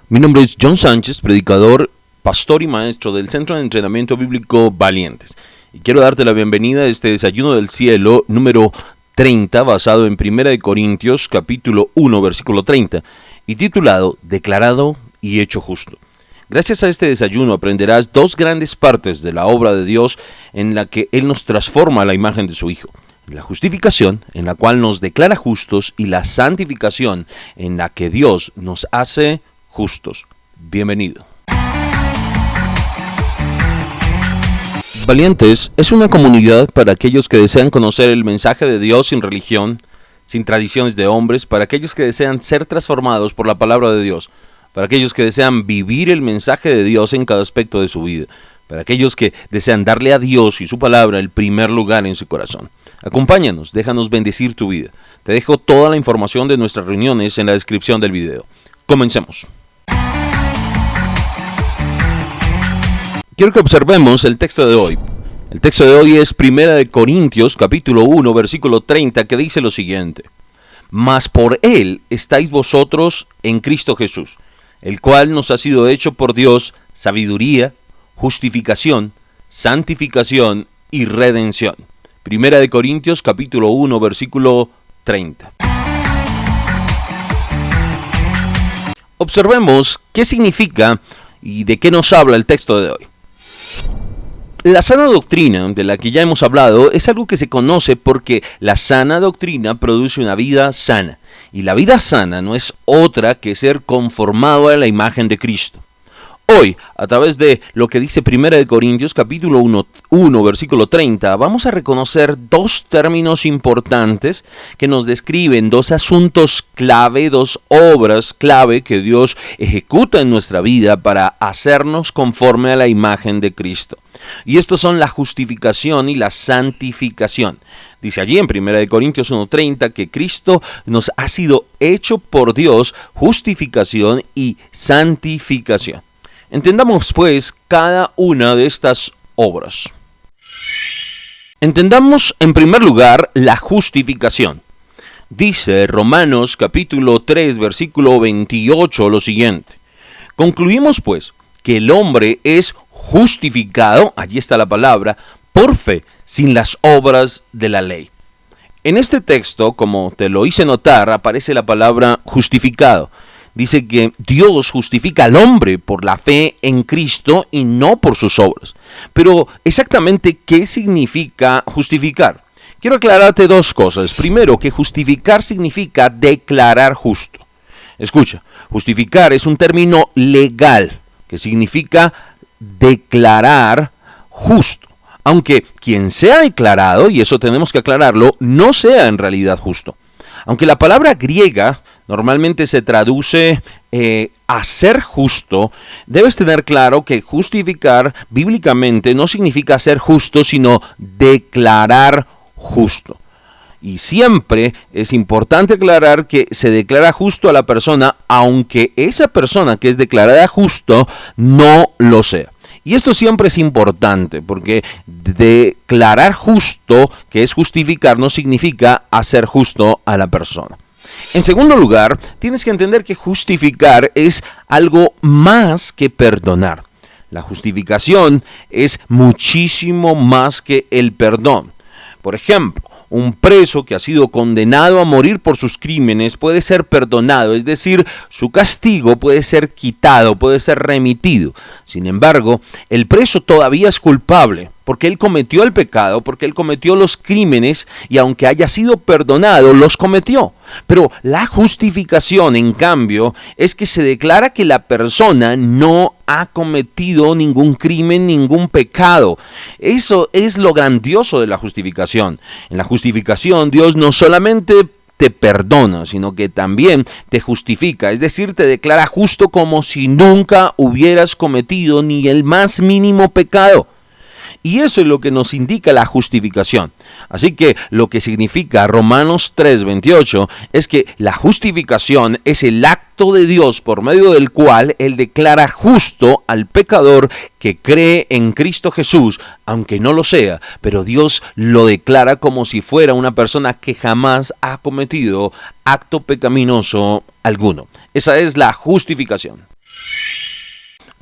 Mi nombre es John Sánchez, predicador, pastor y maestro del Centro de Entrenamiento Bíblico Valientes. Y quiero darte la bienvenida a este Desayuno del Cielo número 30, basado en 1 Corintios, capítulo 1, versículo 30, y titulado Declarado y hecho justo. Gracias a este desayuno aprenderás dos grandes partes de la obra de Dios en la que Él nos transforma a la imagen de su Hijo. La justificación, en la cual nos declara justos, y la santificación, en la que Dios nos hace justos. Bienvenido. Valientes es una comunidad para aquellos que desean conocer el mensaje de Dios sin religión, sin tradiciones de hombres, para aquellos que desean ser transformados por la palabra de Dios, para aquellos que desean vivir el mensaje de Dios en cada aspecto de su vida, para aquellos que desean darle a Dios y su palabra el primer lugar en su corazón. Acompáñanos, déjanos bendecir tu vida. Te dejo toda la información de nuestras reuniones en la descripción del video. Comencemos. Quiero que observemos el texto de hoy. El texto de hoy es 1 Corintios, capítulo 1, versículo 30, que dice lo siguiente: Mas por Él estáis vosotros en Cristo Jesús, el cual nos ha sido hecho por Dios sabiduría, justificación, santificación y redención. 1 Corintios, capítulo 1, versículo 30. Observemos qué significa y de qué nos habla el texto de hoy. La sana doctrina, de la que ya hemos hablado, es algo que se conoce porque la sana doctrina produce una vida sana. Y la vida sana no es otra que ser conformado a la imagen de Cristo. Hoy, a través de lo que dice 1 Corintios, capítulo 1, versículo 30, vamos a reconocer dos términos importantes que nos describen dos asuntos clave, dos obras clave que Dios ejecuta en nuestra vida para hacernos conforme a la imagen de Cristo. Y estos son la justificación y la santificación. Dice allí en 1 Corintios 1:30 que Cristo nos ha sido hecho por Dios justificación y santificación. Entendamos pues cada una de estas obras. Entendamos en primer lugar la justificación. Dice Romanos capítulo 3 versículo 28 lo siguiente: Concluimos pues que el hombre es justificado, allí está la palabra, por fe, sin las obras de la ley. En este texto, como te lo hice notar, aparece la palabra justificado. Dice que Dios justifica al hombre por la fe en Cristo y no por sus obras. Pero exactamente, ¿qué significa justificar? Quiero aclararte dos cosas. Primero, que justificar significa declarar justo. Escucha, justificar es un término legal que significa declarar justo. Aunque quien sea declarado, y eso tenemos que aclararlo, no sea en realidad justo. Aunque la palabra griega normalmente se traduce a ser justo, debes tener claro que justificar bíblicamente no significa ser justo, sino declarar justo. Y siempre es importante aclarar que se declara justo a la persona, aunque esa persona que es declarada justo no lo sea. Y esto siempre es importante, porque declarar justo, que es justificar, no significa hacer justo a la persona. En segundo lugar, tienes que entender que justificar es algo más que perdonar. La justificación es muchísimo más que el perdón. Por ejemplo, un preso que ha sido condenado a morir por sus crímenes puede ser perdonado, es decir, su castigo puede ser quitado, puede ser remitido. Sin embargo, el preso todavía es culpable porque él cometió el pecado, porque él cometió los crímenes y aunque haya sido perdonado, los cometió. Pero la justificación, en cambio, es que se declara que la persona no ha cometido ningún crimen, ningún pecado. Eso es lo grandioso de la justificación. En la justificación, Dios no solamente te perdona, sino que también te justifica, es decir, te declara justo como si nunca hubieras cometido ni el más mínimo pecado. Y eso es lo que nos indica la justificación. Así que lo que significa Romanos 3:28 es que la justificación es el acto de Dios por medio del cual Él declara justo al pecador que cree en Cristo Jesús, aunque no lo sea, pero Dios lo declara como si fuera una persona que jamás ha cometido acto pecaminoso alguno. Esa es la justificación.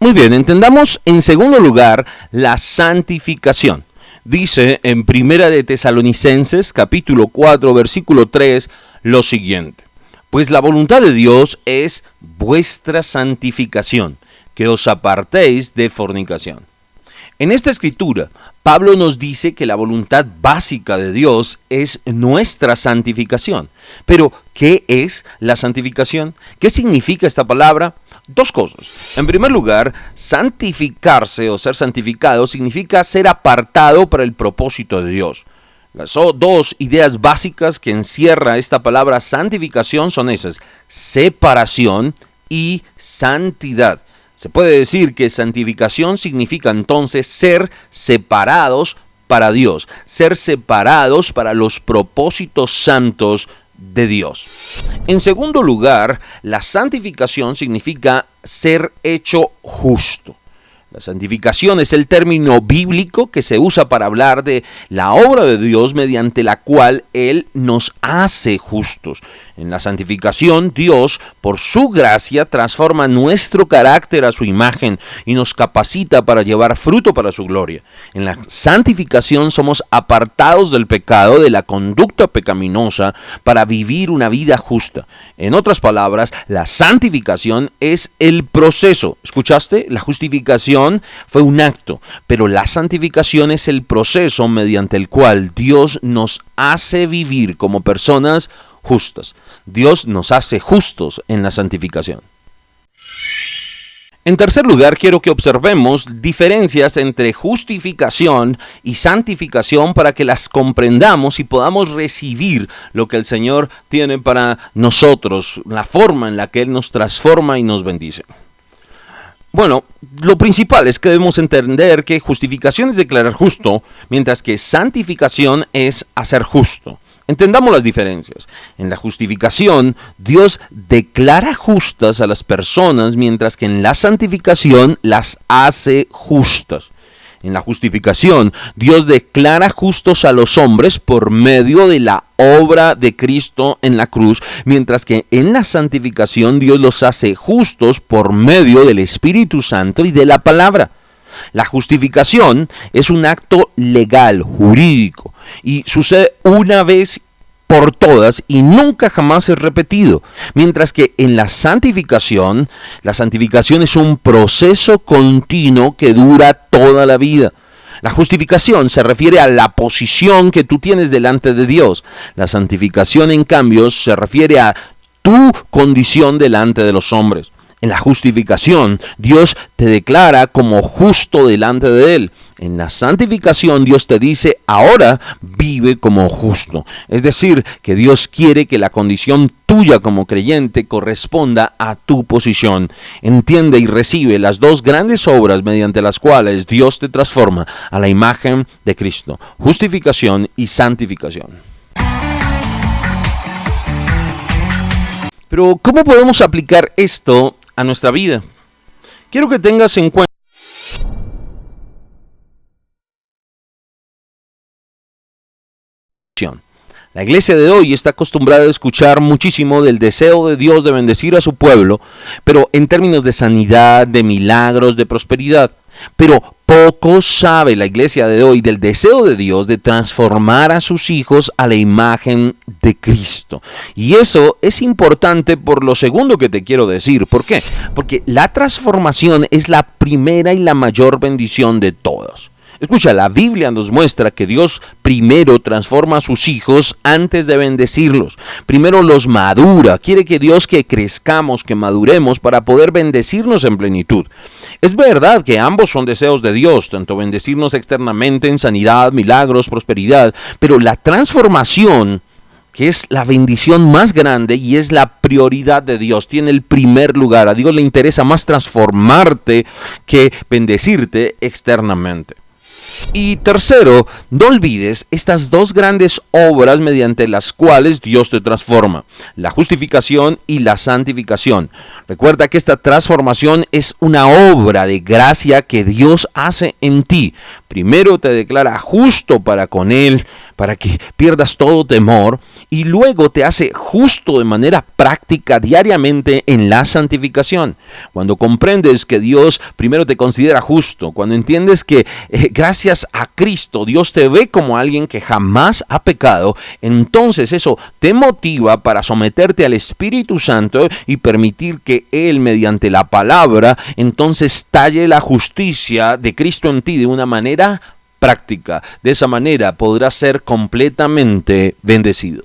Muy bien, entendamos en segundo lugar la santificación. Dice en Primera de Tesalonicenses, capítulo 4, versículo 3, lo siguiente: pues la voluntad de Dios es vuestra santificación, que os apartéis de fornicación. En esta escritura, Pablo nos dice que la voluntad básica de Dios es nuestra santificación. Pero, ¿qué es la santificación? ¿Qué significa esta palabra? Dos cosas. En primer lugar, santificarse o ser santificado significa ser apartado para el propósito de Dios. Las dos ideas básicas que encierra esta palabra santificación son esas: separación y santidad. Se puede decir que santificación significa entonces ser separados para Dios, ser separados para los propósitos santos de Dios. En segundo lugar, la santificación significa ser hecho justo. La santificación es el término bíblico que se usa para hablar de la obra de Dios mediante la cual Él nos hace justos. En la santificación, Dios, por su gracia, transforma nuestro carácter a su imagen y nos capacita para llevar fruto para su gloria. En la santificación somos apartados del pecado, de la conducta pecaminosa, para vivir una vida justa. En otras palabras, la santificación es el proceso. ¿Escuchaste? La justificación fue un acto, pero la santificación es el proceso mediante el cual Dios nos hace vivir como personas justas. Dios nos hace justos en la santificación. En tercer lugar, quiero que observemos diferencias entre justificación y santificación para que las comprendamos y podamos recibir lo que el Señor tiene para nosotros, la forma en la que Él nos transforma y nos bendice. Bueno, lo principal es que debemos entender que justificación es declarar justo, mientras que santificación es hacer justo. Entendamos las diferencias. En la justificación, Dios declara justas a las personas, mientras que en la santificación las hace justas. En la justificación, Dios declara justos a los hombres por medio de la obra de Cristo en la cruz, mientras que en la santificación Dios los hace justos por medio del Espíritu Santo y de la palabra. La justificación es un acto legal, jurídico, y sucede una vez por todas y nunca jamás es repetido, mientras que en la santificación es un proceso continuo que dura toda la vida. La justificación se refiere a la posición que tú tienes delante de Dios. La santificación, en cambio, se refiere a tu condición delante de los hombres. En la justificación, Dios te declara como justo delante de Él. En la santificación, Dios te dice, ahora vive como justo. Es decir, que Dios quiere que la condición tuya como creyente corresponda a tu posición. Entiende y recibe las dos grandes obras mediante las cuales Dios te transforma a la imagen de Cristo: justificación y santificación. Pero, ¿cómo podemos aplicar esto a nuestra vida? Quiero que tengas en cuenta la iglesia de hoy está acostumbrada a escuchar muchísimo del deseo de Dios de bendecir a su pueblo, pero en términos de sanidad, de milagros, de prosperidad. Pero poco sabe la iglesia de hoy del deseo de Dios de transformar a sus hijos a la imagen de Cristo. Y eso es importante por lo segundo que te quiero decir. ¿Por qué? Porque la transformación es la primera y la mayor bendición de todos. Escucha, la Biblia nos muestra que Dios primero transforma a sus hijos antes de bendecirlos. Primero los madura. Quiere que Dios que crezcamos, que maduremos para poder bendecirnos en plenitud. Es verdad que ambos son deseos de Dios, tanto bendecirnos externamente en sanidad, milagros, prosperidad, pero la transformación, que es la bendición más grande y es la prioridad de Dios, tiene el primer lugar. A Dios le interesa más transformarte que bendecirte externamente. Y tercero, no olvides estas dos grandes obras mediante las cuales Dios te transforma: la justificación y la santificación. Recuerda que esta transformación es una obra de gracia que Dios hace en ti. Primero te declara justo para con Él, para que pierdas todo temor, y luego te hace justo de manera práctica diariamente en la santificación. Cuando comprendes que Dios primero te considera justo, cuando entiendes que gracias a Cristo Dios te ve como alguien que jamás ha pecado, entonces eso te motiva para someterte al Espíritu Santo y permitir que Él, mediante la palabra, entonces talle la justicia de Cristo en ti de una manera práctica. De esa manera podrás ser completamente bendecido.